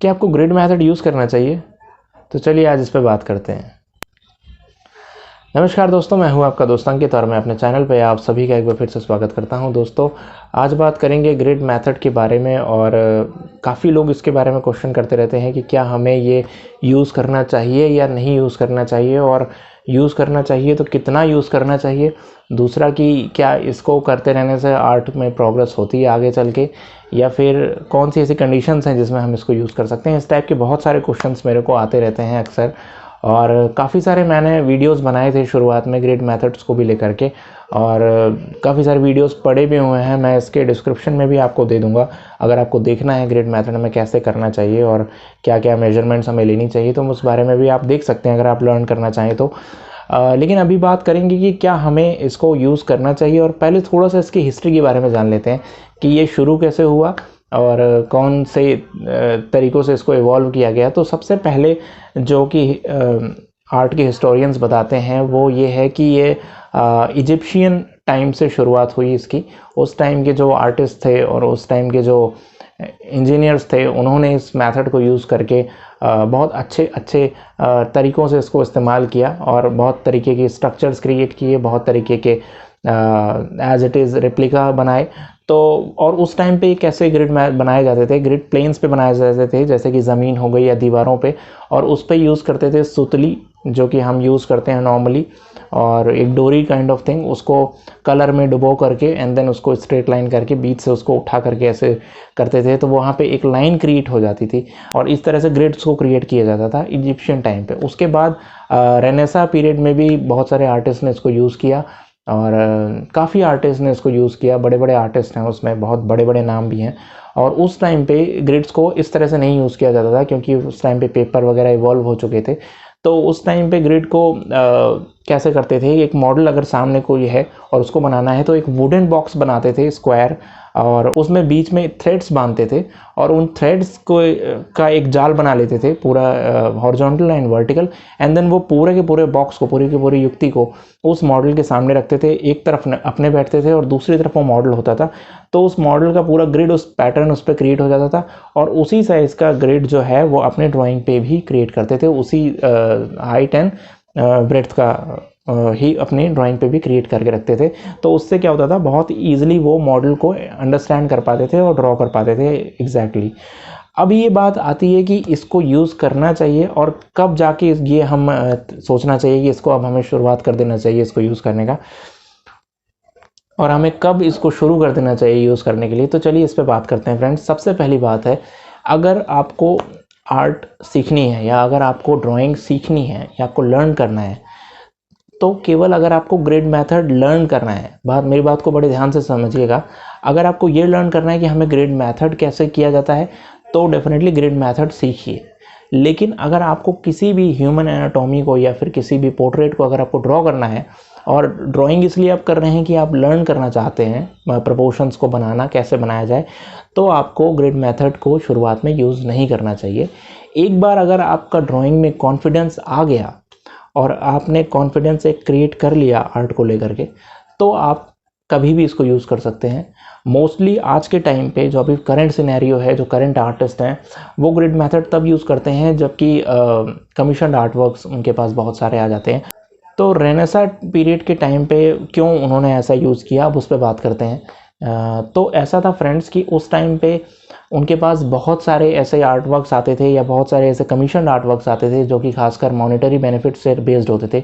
क्या आपको grid method use करना चाहिए? तो चलिए आज इस पे बात करते हैं। नमस्कार दोस्तों, मैं हूं आपका दोस्त अंकित और मैं अपने चैनल पे आप सभी का एक बार फिर से स्वागत करता हूं। दोस्तों, आज बात करेंगे ग्रिड मेथड के बारे में और काफ़ी लोग इसके बारे में क्वेश्चन करते रहते हैं कि क्या हमें ये यूज़ करना चाहिए या नहीं यूज़ करना चाहिए, और यूज़ करना चाहिए तो कितना यूज़ करना चाहिए। दूसरा कि क्या इसको करते रहने से आर्ट में प्रोग्रेस होती है आगे चल के, या फिर कौन सी ऐसी कंडीशंस हैं जिसमें हम इसको यूज़ कर सकते हैं। इस टाइप के बहुत सारे क्वेश्चंस मेरे को आते रहते हैं अक्सर, और काफ़ी सारे मैंने वीडियोस बनाए थे शुरुआत में ग्रिड मेथड्स को भी लेकर के, और काफ़ी सारे वीडियोस पड़े भी हुए हैं। मैं इसके डिस्क्रिप्शन में भी आपको दे दूंगा, अगर आपको देखना है ग्रिड मेथड में कैसे करना चाहिए और क्या क्या मेजरमेंट्स हमें लेनी चाहिए, तो उस बारे में भी आप देख सकते हैं अगर आप लर्न करना चाहें तो। लेकिन अभी बात करेंगे कि क्या हमें इसको यूज़ करना चाहिए, और पहले थोड़ा सा इसकी हिस्ट्री के बारे में जान लेते हैं कि ये शुरू कैसे हुआ और कौन से तरीक़ों से इसको इवॉल्व किया गया। तो सबसे पहले जो कि आर्ट के हिस्टोरियंस बताते हैं वो ये है कि ये इजिप्शियन टाइम से शुरुआत हुई इसकी। उस टाइम के जो आर्टिस्ट थे और उस टाइम के जो इंजीनियर्स थे, उन्होंने इस मेथड को यूज़ करके बहुत अच्छे तरीक़ों से इसको इस्तेमाल किया और बहुत तरीके के स्ट्रक्चर्स क्रिएट किए, बहुत तरीके के एज इट इज़ रेप्लिका बनाए। तो और उस टाइम पे कैसे ग्रिड बनाए जाते थे, ग्रिड प्लेन्स पे बनाए जाते थे, जैसे कि ज़मीन हो गई या दीवारों पे, और उस पे यूज़ करते थे सुतली, जो कि हम यूज़ करते हैं नॉर्मली, और एक डोरी काइंड ऑफ थिंग, उसको कलर में डुबो करके एंड देन उसको स्ट्रेट लाइन करके बीच से उसको उठा करके ऐसे करते थे, तो वहाँ पे एक लाइन क्रिएट हो जाती थी, और इस तरह से ग्रिड्स को क्रिएट किया जाता था इजिप्शियन टाइम पे। उसके बाद रेनेसा पीरियड में भी बहुत सारे आर्टिस्ट ने इसको यूज़ किया, और काफ़ी आर्टिस्ट ने इसको यूज़ किया, बड़े बड़े आर्टिस्ट हैं उसमें, बहुत बड़े बड़े नाम भी हैं। और उस टाइम पे ग्रिड्स को इस तरह से नहीं यूज़ किया जाता था, क्योंकि उस टाइम पे पेपर वगैरह इवॉल्व हो चुके थे। तो उस टाइम पे ग्रिड को कैसे करते थे, एक मॉडल अगर सामने कोई है और उसको बनाना है तो एक वुडन बॉक्स बनाते थे स्क्वायर, और उसमें बीच में थ्रेड्स बांधते थे, और उन थ्रेड्स को का एक जाल बना लेते थे पूरा horizontal and vertical, and then वो पूरे के पूरे बॉक्स को, पूरी की पूरी युक्ति को उस मॉडल के सामने रखते थे। एक तरफ अपने बैठते थे और दूसरी तरफ वो मॉडल होता था, तो उस मॉडल का पूरा ग्रिड, उस पैटर्न उस पर क्रिएट हो जाता था, और उसी साइज़ का ग्रिड जो है वो अपने ड्राइंग पे भी क्रिएट करते थे, उसी हाइट एंड ब्रेड्थ का ही अपनी ड्राइंग पे भी क्रिएट करके रखते थे। तो उससे क्या होता था, बहुत ईजिली वो मॉडल को अंडरस्टैंड कर पाते थे और ड्रॉ कर पाते थे एग्जैक्टली। अब ये बात आती है कि इसको यूज़ करना चाहिए और कब जाके ये हम सोचना चाहिए कि इसको अब हमें शुरुआत कर देना चाहिए इसको यूज़ करने का, और हमें कब इसको शुरू कर देना चाहिए यूज़ करने के लिए। तो चलिए इस पर बात करते हैं फ्रेंड्स। सबसे पहली बात है, अगर आपको आर्ट सीखनी है या अगर आपको ड्राइंग सीखनी है या आपको लर्न करना है, तो केवल अगर आपको ग्रिड मेथड लर्न करना है, मेरी बात को बड़े ध्यान से समझिएगा, अगर आपको ये लर्न करना है कि हमें ग्रिड मेथड कैसे किया जाता है, तो डेफिनेटली ग्रिड मेथड सीखिए। लेकिन अगर आपको किसी भी ह्यूमन एनाटॉमी को या फिर किसी भी पोर्ट्रेट को अगर आपको ड्रॉ करना है, और ड्राइंग इसलिए आप कर रहे हैं कि आप लर्न करना चाहते हैं प्रोपोर्शंस को बनाना कैसे बनाया जाए, तो आपको ग्रिड मेथड को शुरुआत में यूज़ नहीं करना चाहिए। एक बार अगर आपका ड्राइंग में कॉन्फिडेंस आ गया और आपने कॉन्फिडेंस एक क्रिएट कर लिया आर्ट को लेकर के, तो आप कभी भी इसको यूज़ कर सकते हैं। मोस्टली आज के टाइम पे जो अभी करंट सिनेरियो है, जो करंट आर्टिस्ट हैं, वो ग्रिड मेथड तब यूज़ करते हैं जबकि कमीशन्ड आर्ट वर्क्स उनके पास बहुत सारे आ जाते हैं। तो रेनेसा पीरियड के टाइम पे क्यों उन्होंने ऐसा यूज़ किया, अब उस पर बात करते हैं। तो ऐसा था फ्रेंड्स कि उस टाइम पे उनके पास बहुत सारे ऐसे आर्ट वर्क्स आते थे, या बहुत सारे ऐसे कमीशन्ड आर्ट वर्क्स आते थे जो कि खासकर मॉनेटरी बेनिफिट से बेस्ड होते थे।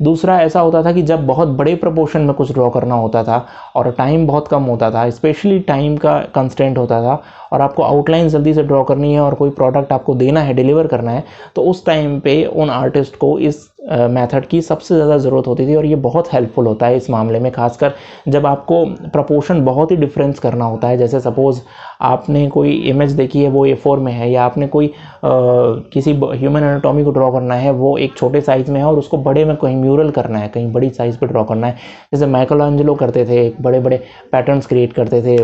दूसरा ऐसा होता था कि जब बहुत बड़े प्रोपोर्शन में कुछ ड्रॉ करना होता था और टाइम बहुत कम होता था, स्पेशली टाइम का कंस्ट्रेंट होता था, और आपको आउटलाइन जल्दी से ड्रॉ करनी है और कोई प्रोडक्ट आपको देना है, डिलीवर करना है, तो उस टाइम पे उन आर्टिस्ट को इस मेथड की सबसे ज़्यादा ज़रूरत होती थी। और ये बहुत हेल्पफुल होता है इस मामले में, खासकर जब आपको प्रोपोर्शन बहुत ही डिफरेंस करना होता है। जैसे सपोज़ आपने कोई इमेज देखी है वो A4 में है, या आपने कोई किसी ह्यूमन एनाटॉमी को ड्रॉ करना है, वो एक छोटे साइज़ में है, और उसको बड़े में कहीं म्यूरल करना है, कहीं बड़ी साइज़ पे ड्रॉ करना है, जैसे माइकलएंजेलो करते थे, बड़े बड़े पैटर्न्स क्रिएट करते थे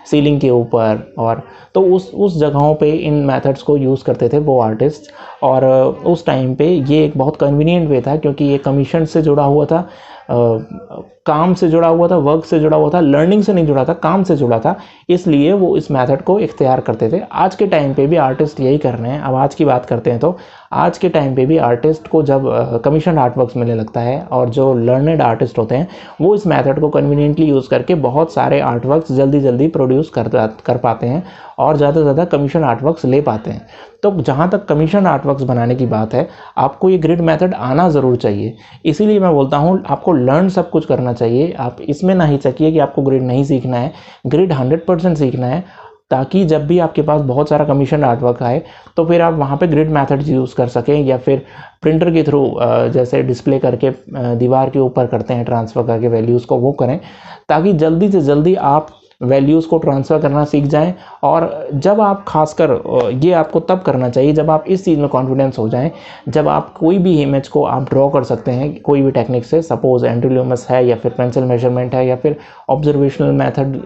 सीलिंग के ऊपर, और तो उस जगहों पे इन मेथड्स को यूज़ करते थे वो आर्टिस्ट। और उस टाइम पे ये एक बहुत कन्वीनियंट वे था, क्योंकि ये कमीशन से जुड़ा हुआ था, काम से जुड़ा हुआ था, वर्क से जुड़ा हुआ था, लर्निंग से नहीं जुड़ा था, काम से जुड़ा था, इसलिए वो इस मेथड को इख्तियार करते थे। आज के टाइम पे भी आर्टिस्ट यही कर रहे हैं। अब आज की बात करते हैं तो आज के टाइम पे भी आर्टिस्ट को जब कमीशन आर्ट वर्क्स मिलने लगता है और जो लर्नेड आर्टिस्ट होते हैं वो इस मेथड को कन्वीनियंटली यूज़ करके बहुत सारे आर्ट वर्क्स जल्दी जल्दी प्रोड्यूस कर पाते हैं और ज़्यादा से ज़्यादा कमीशन आर्ट वर्क्स ले पाते हैं। तो जहाँ तक कमीशन आर्ट वर्क्स बनाने की बात है, आपको ये ग्रिड मेथड आना ज़रूर चाहिए। इसीलिए मैं बोलता हूँ आपको लर्न सब कुछ करना चाहिए। आप इसमें ना हिचकिए कि आपको ग्रिड नहीं सीखना है, ग्रिड 100% सीखना है, ताकि जब भी आपके पास बहुत सारा कमीशन आर्टवर्क आए तो फिर आप वहाँ पे ग्रिड मेथड यूज़ कर सकें, या फिर प्रिंटर के थ्रू जैसे डिस्प्ले करके दीवार के ऊपर करते हैं ट्रांसफ़र करके वैल्यूज़ को, वो करें, ताकि जल्दी से जल्दी आप वैल्यूज़ को ट्रांसफ़र करना सीख जाएं। और जब आप खासकर ये आपको तब करना चाहिए जब आप इस चीज़ में कॉन्फिडेंस हो जाएं, जब आप कोई भी इमेज को आप ड्रॉ कर सकते हैं कोई भी टेक्निक से, सपोज एंड्रयू लूमस है या फिर पेंसिल मेजरमेंट है या फिर ऑब्जर्वेशनल मेथड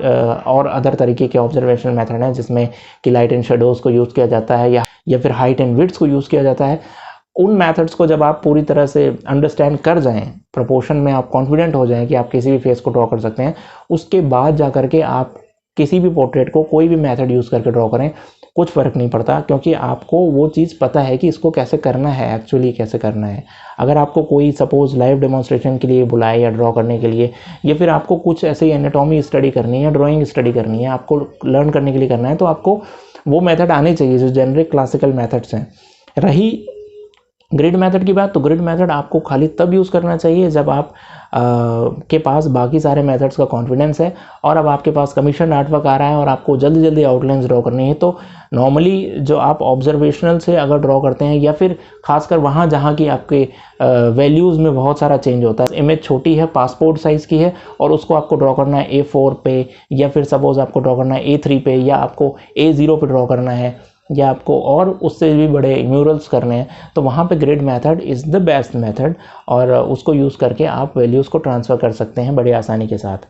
और अदर तरीके के ऑब्जर्वेशनल मेथड हैं जिसमें कि लाइट एंड शेडोज़ को यूज़ किया जाता है या फिर हाइट एंड विड्थ को यूज़ किया जाता है। उन मेथड्स को जब आप पूरी तरह से अंडरस्टैंड कर जाएं, प्रोपोर्शन में आप कॉन्फिडेंट हो जाएं कि आप किसी भी फेस को ड्रॉ कर सकते हैं, उसके बाद जा करके आप किसी भी पोर्ट्रेट को कोई भी मेथड यूज़ करके ड्रॉ करें, कुछ फ़र्क नहीं पड़ता, क्योंकि आपको वो चीज़ पता है कि इसको कैसे करना है, एक्चुअली कैसे करना है। अगर आपको कोई सपोज़ लाइव डेमोन्स्ट्रेशन के लिए बुलाए या ड्रॉ करने के लिए, या फिर आपको कुछ ऐसे एनाटॉमी स्टडी करनी है, ड्राइंग स्टडी करनी है, आपको लर्न करने के लिए करना है, तो आपको वो मेथड आने चाहिए जो जेनरिक क्लासिकल मेथड्स हैं। रही ग्रिड मेथड की बात, तो ग्रिड मेथड आपको खाली तब यूज़ करना चाहिए जब आप के पास बाकी सारे मेथड्स का कॉन्फिडेंस है और अब आपके पास कमीशन आर्टवर्क आ रहा है और आपको जल्दी जल्दी आउटलाइंस ड्रॉ करनी है। तो नॉर्मली जो आप ऑब्जर्वेशनल से अगर ड्रॉ करते हैं, या फिर खासकर वहाँ जहाँ की आपके वैल्यूज़ में बहुत सारा चेंज होता है, इमेज छोटी है, पासपोर्ट साइज़ की है और उसको आपको ड्रॉ करना है A4 पे, या फिर सपोज़ आपको ड्रॉ करना है A3 पे, या आपको A0 पे ड्रॉ करना है, या आपको और उससे भी बड़े म्यूरल्स करने हैं, तो वहाँ पे grid method is the best method और उसको यूज़ करके आप वैल्यूज़ को ट्रांसफ़र कर सकते हैं बड़ी आसानी के साथ।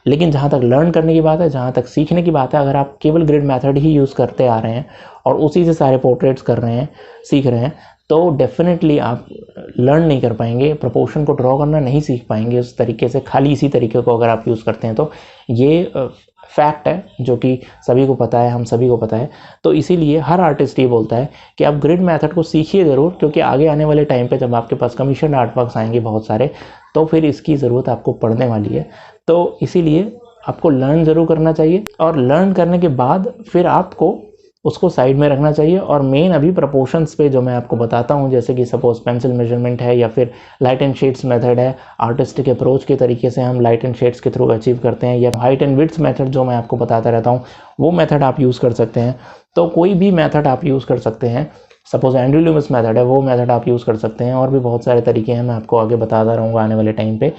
लेकिन जहाँ तक लर्न करने की बात है, जहाँ तक सीखने की बात है, अगर आप केवल ग्रिड मेथड ही यूज़ करते आ रहे हैं और उसी से सारे पोर्ट्रेट्स कर रहे हैं, सीख रहे हैं, तो डेफिनेटली आप लर्न नहीं कर पाएंगे, प्रोपोर्शन को ड्रॉ करना नहीं सीख पाएंगे उस तरीके से, खाली इसी तरीके को अगर आप यूज़ करते हैं तो। ये फैक्ट है जो कि सभी को पता है, हम सभी को पता है। तो इसीलिए हर आर्टिस्ट ये बोलता है कि आप ग्रिड मेथड को सीखिए ज़रूर, क्योंकि आगे आने वाले टाइम पे जब आपके पास कमीशन आर्टवर्क्स आएंगे बहुत सारे, तो फिर इसकी ज़रूरत आपको पड़ने वाली है। तो इसीलिए आपको लर्न ज़रूर करना चाहिए और लर्न करने के बाद फिर आपको उसको साइड में रखना चाहिए और मेन अभी प्रोपोर्शंस पे जो मैं आपको बताता हूँ, जैसे कि सपोज पेंसिल मेजरमेंट है या फिर लाइट एंड शेड्स मेथड है, आर्टिस्टिक अप्रोच के तरीके से हम लाइट एंड शेड्स के थ्रू अचीव करते हैं, या हाइट एंड विड्थ मेथड जो मैं आपको बताता रहता हूँ वो मेथड आप यूज़ कर सकते हैं। तो कोई भी मेथड आप यूज़ कर सकते हैं, सपोज एंड्रयू लूमस मेथड है वो मेथड आप यूज़ कर सकते हैं, और भी बहुत सारे तरीके हैं, मैं आपको आगे बताता रहूँगा आने वाले टाइम पे।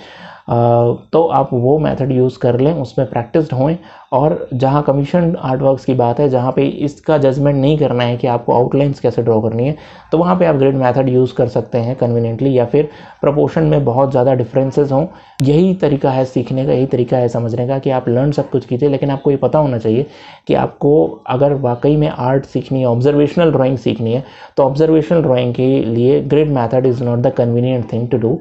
तो आप वो मेथड यूज़ कर लें, उसमें प्रैक्टिस्ड होएं। और जहाँ कमीशन आर्टवर्क्स की बात है, जहाँ पे इसका जजमेंट नहीं करना है कि आपको आउटलाइंस कैसे ड्रॉ करनी है, तो वहाँ पे आप ग्रिड मेथड यूज़ कर सकते हैं कन्वीनियंटली, या फिर प्रोपोर्शन में बहुत ज़्यादा डिफरेंसेस हों। यही तरीका है सीखने का, यही तरीका है समझने का कि आप लर्न सब कुछ कीजिए, लेकिन आपको ये पता होना चाहिए कि आपको अगर वाकई में आर्ट सीखनी है, ऑब्जर्वेशनल ड्राइंग सीखनी है, तो ऑब्जर्वेशनल ड्राइंग के लिए grid method is not the convenient thing to do.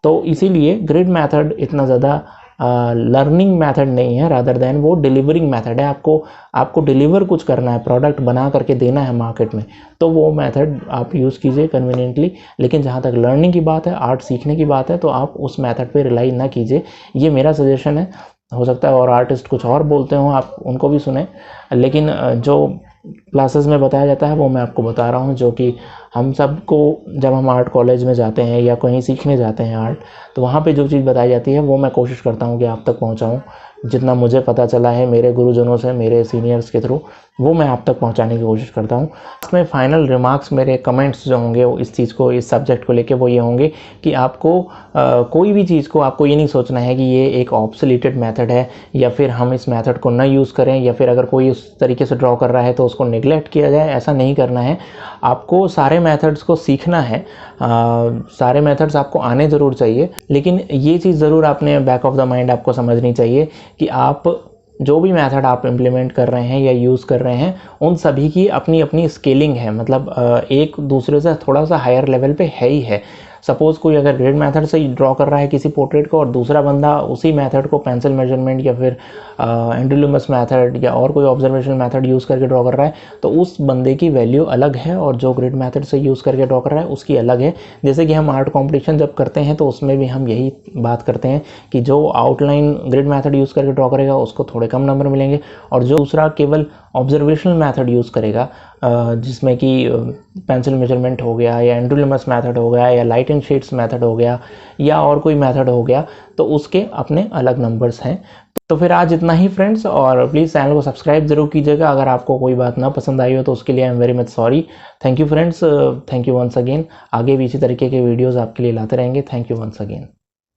तो इसीलिए ग्रिड मेथड इतना ज़्यादा लर्निंग मेथड नहीं है, रादर देन वो डिलीवरिंग मेथड है। आपको डिलीवर कुछ करना है, प्रोडक्ट बना करके देना है मार्केट में, तो वो मेथड आप यूज़ कीजिए कन्वीनियंटली। लेकिन जहाँ तक लर्निंग की बात है, आर्ट सीखने की बात है, तो आप उस मेथड पे रिलाई ना कीजिए। ये मेरा सजेशन है, हो सकता है और आर्टिस्ट कुछ और बोलते हो, आप उनको भी सुने, लेकिन जो क्लासेस में बताया जाता है वो मैं आपको बता रहा हूँ, जो कि हम सबको जब हम आर्ट कॉलेज में जाते हैं या कहीं सीखने जाते हैं आर्ट, तो वहाँ पे जो चीज़ बताई जाती है वो मैं कोशिश करता हूँ कि आप तक पहुँचाऊँ। जितना मुझे पता चला है मेरे गुरुजनों से, मेरे सीनियर्स के थ्रू, वो मैं आप तक पहुंचाने की कोशिश करता हूं। इसमें फाइनल रिमार्क्स, मेरे कमेंट्स जो होंगे वो इस चीज़ को, इस सब्जेक्ट को लेके, वो ये होंगे कि आपको कोई भी चीज़ को आपको ये नहीं सोचना है कि ये एक ऑब्सोलीटेड मेथड है, या फिर हम इस मेथड को ना यूज़ करें, या फिर अगर कोई उस तरीके से ड्रॉ कर रहा है तो उसको नेग्लेक्ट किया जाए। ऐसा नहीं करना है, आपको सारे मेथड्स को सीखना है, सारे मेथड्स आपको आने ज़रूर चाहिए। लेकिन ये चीज़ ज़रूर आपने बैक ऑफ द माइंड आपको समझनी चाहिए कि आप जो भी मेथड आप इम्प्लीमेंट कर रहे हैं या यूज़ कर रहे हैं, उन सभी की अपनी अपनी स्केलिंग है, मतलब एक दूसरे से थोड़ा सा हायर लेवल पे है ही है। सपोज़ कोई अगर ग्रिड मेथड से ड्रॉ कर रहा है किसी पोर्ट्रेट को और दूसरा बंदा उसी मेथड को पेंसिल मेजरमेंट या फिर एंडुलमस मेथड या और कोई ऑब्जर्वेशन मेथड यूज़ करके ड्रॉ कर रहा है, तो उस बंदे की वैल्यू अलग है और जो ग्रिड मेथड से यूज़ करके ड्रॉ कर रहा है उसकी अलग है। जैसे कि हम आर्ट कॉम्पिटिशन जब करते हैं तो उसमें भी हम यही बात करते हैं कि जो आउटलाइन ग्रिड मेथड यूज़ करके ड्रॉ करेगा उसको थोड़े कम नंबर मिलेंगे, और जो दूसरा केवल ऑब्जर्वेशनल मेथड यूज़ करेगा जिसमें कि पेंसिल मेजरमेंट हो गया या एंडुलमस मेथड हो गया या लाइट एंड शेड्स मेथड हो गया या और कोई मेथड हो गया, तो उसके अपने अलग नंबर्स हैं। तो फिर आज इतना ही फ्रेंड्स, और प्लीज़ चैनल को सब्सक्राइब जरूर कीजिएगा। अगर आपको कोई बात ना पसंद आई हो तो उसके लिए I am very much sorry. Thank you friends, thank you once again. आगे भी इसी तरीके के वीडियोज़ आपके लिए लाते रहेंगे। Thank you once again.